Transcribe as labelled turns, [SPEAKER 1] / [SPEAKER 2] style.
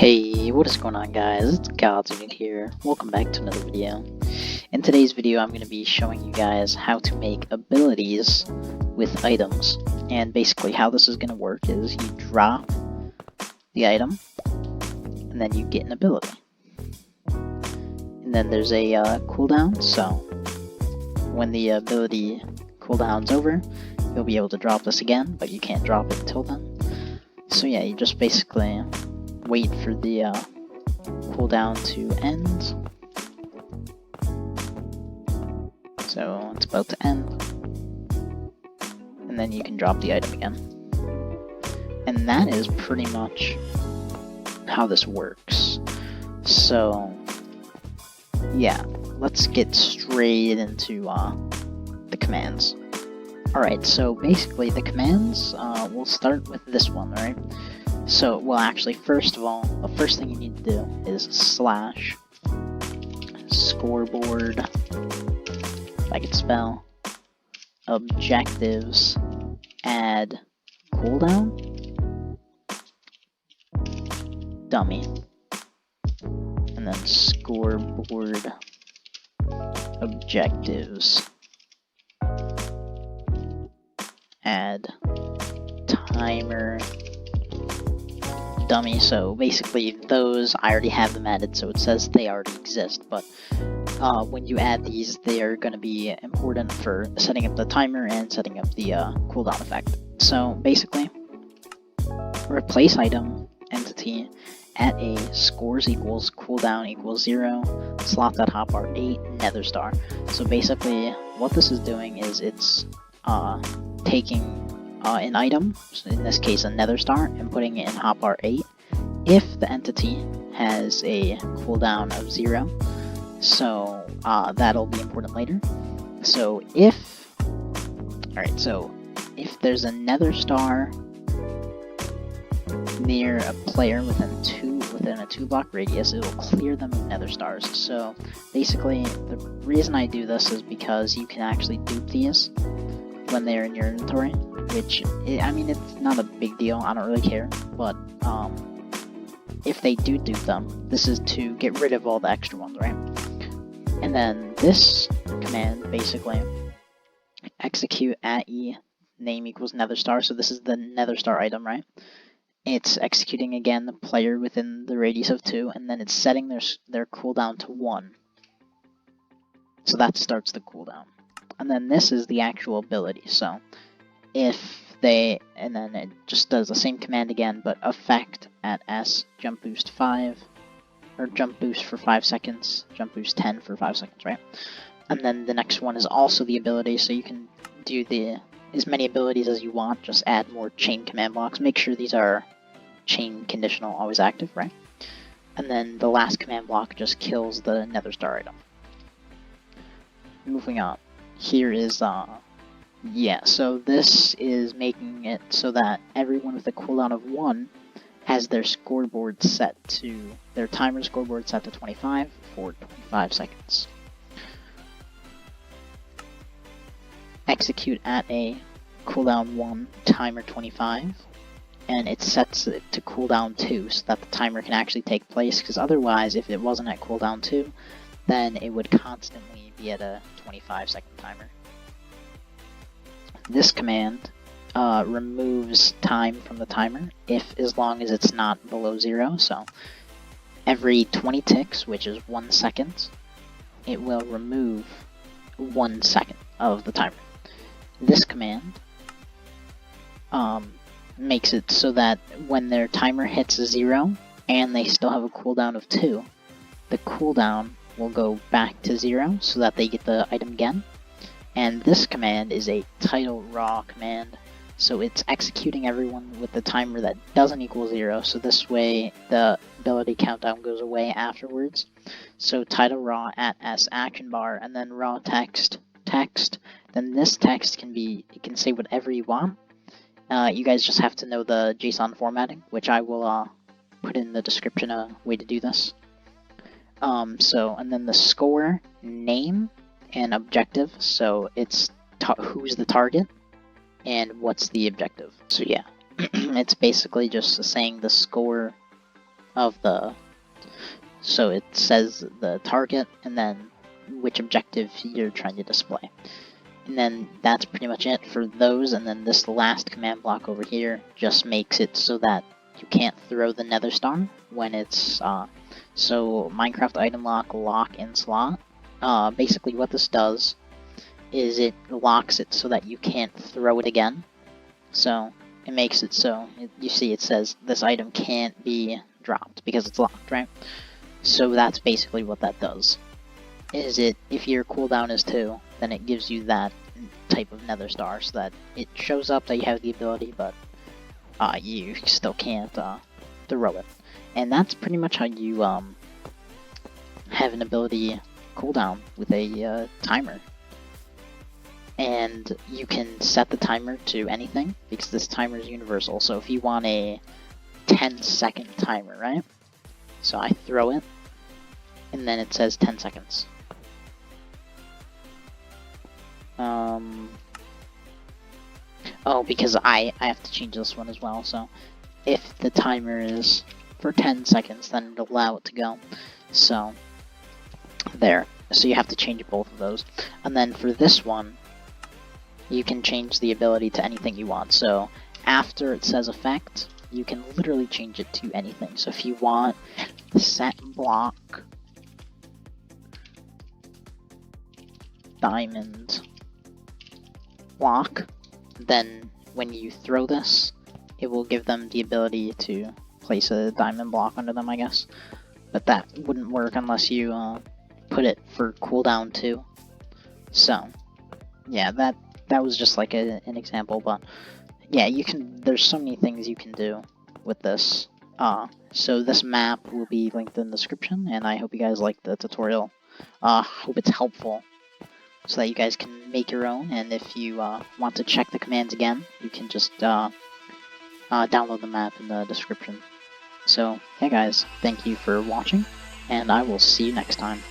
[SPEAKER 1] Hey, what is going on, guys? It's godsunit here. Welcome back to another video. In today's video, I'm going to be showing you guys how to make abilities with items. And basically how this is going to work is you drop the item, and then you get an ability. And then there's a cooldown, so when the ability cooldown's over, you'll be able to drop this again, but you can't drop it until then. So yeah, you just basically wait for the cooldown to end. So it's about to end. And then you can drop the item again. And that is pretty much how this works. So yeah, let's get straight into the commands. Alright, so basically the commands, we'll start with this one, right? So, well actually, first of all, the first thing you need to do is slash scoreboard, if I could spell, objectives, add cooldown, dummy, and then scoreboard, objectives, add timer, dummy. So basically those, I already have them added, so it says they already exist, but when you add these, they are going to be important for setting up the timer and setting up the cooldown effect. So basically, replace item entity at a scores equals cooldown equals 0, slot that hotbar 8, nether star. So basically what this is doing is it's taking an item, so in this case a nether star, and putting it in hotbar 8 if the entity has a cooldown of 0. So that'll be important later. So if there's a nether star near a player within a 2-block radius, it will clear them of nether stars. So basically the reason I do this is because you can actually dupe these when they're in your inventory, which, I mean, it's not a big deal, I don't really care, but if they do dupe them, this is to get rid of all the extra ones, right? And then this command, basically, execute at e name equals nether star, so this is the nether star item, right? It's executing again the player within the radius of 2, and then it's setting their cooldown to 1. So that starts the cooldown. And then this is the actual ability, so and then it just does the same command again, but effect at S, jump boost 5, or jump boost for 5 seconds, jump boost 10 for 5 seconds, right? And then the next one is also the ability, so you can do as many abilities as you want, just add more chain command blocks. Make sure these are chain conditional, always active, right? And then the last command block just kills the nether star item. Moving on. Here is, so this is making it so that everyone with a cooldown of 1 has their scoreboard set to, their timer scoreboard set to 25 for 25 seconds. Execute at a cooldown 1, timer 25, and it sets it to cooldown 2 so that the timer can actually take place, because otherwise, if it wasn't at cooldown 2, then it would constantly be at a 25-second timer. This command removes time from the timer as long as it's not below 0. So every 20 ticks, which is 1 second, it will remove 1 second of the timer. This command makes it so that when their timer hits 0 and they still have a cooldown of 2, the cooldown will go back to 0 so that they get the item again. And this command is a title raw command, so it's executing everyone with the timer that doesn't equal 0, so this way the ability countdown goes away afterwards. So title raw at S action bar, and then raw text, then this text can say whatever you want. You guys just have to know the JSON formatting, which I will put in the description a way to do this. And then the score, name, and objective, so it's who's the target and what's the objective. So yeah, it's basically just saying the score of the, so it says the target and then which objective you're trying to display. And then that's pretty much it for those, and then this last command block over here just makes it so that you can't throw the nether star when it's, so Minecraft item lock in slot. Basically what this does is it locks it so that you can't throw it again. So it makes it so, you see it says this item can't be dropped because it's locked, right? So that's basically what that does. Is it, if your cooldown is 2, then it gives you that type of nether star so that it shows up that you have the ability, but you still can't throw it. And that's pretty much how you have an ability cooldown with a timer. And you can set the timer to anything because this timer is universal. So if you want a 10-second timer, right? So I throw it, and then it says 10 seconds. Oh, because I have to change this one as well, so if the timer is for 10 seconds, then it'll allow it to go. So, there. So you have to change both of those. And then for this one, you can change the ability to anything you want. So, after it says effect, you can literally change it to anything. So if you want set block diamond block, then when you throw this, it will give them the ability to place a diamond block under them, I guess. But that wouldn't work unless you put it for cooldown 2. So, yeah, that was just like an example, but yeah, you can, there's so many things you can do with this. So this map will be linked in the description, and I hope you guys like the tutorial. Hope it's helpful, so that you guys can make your own, and if you want to check the commands again, you can just download the map in the description. So, yeah guys, thank you for watching, and I will see you next time.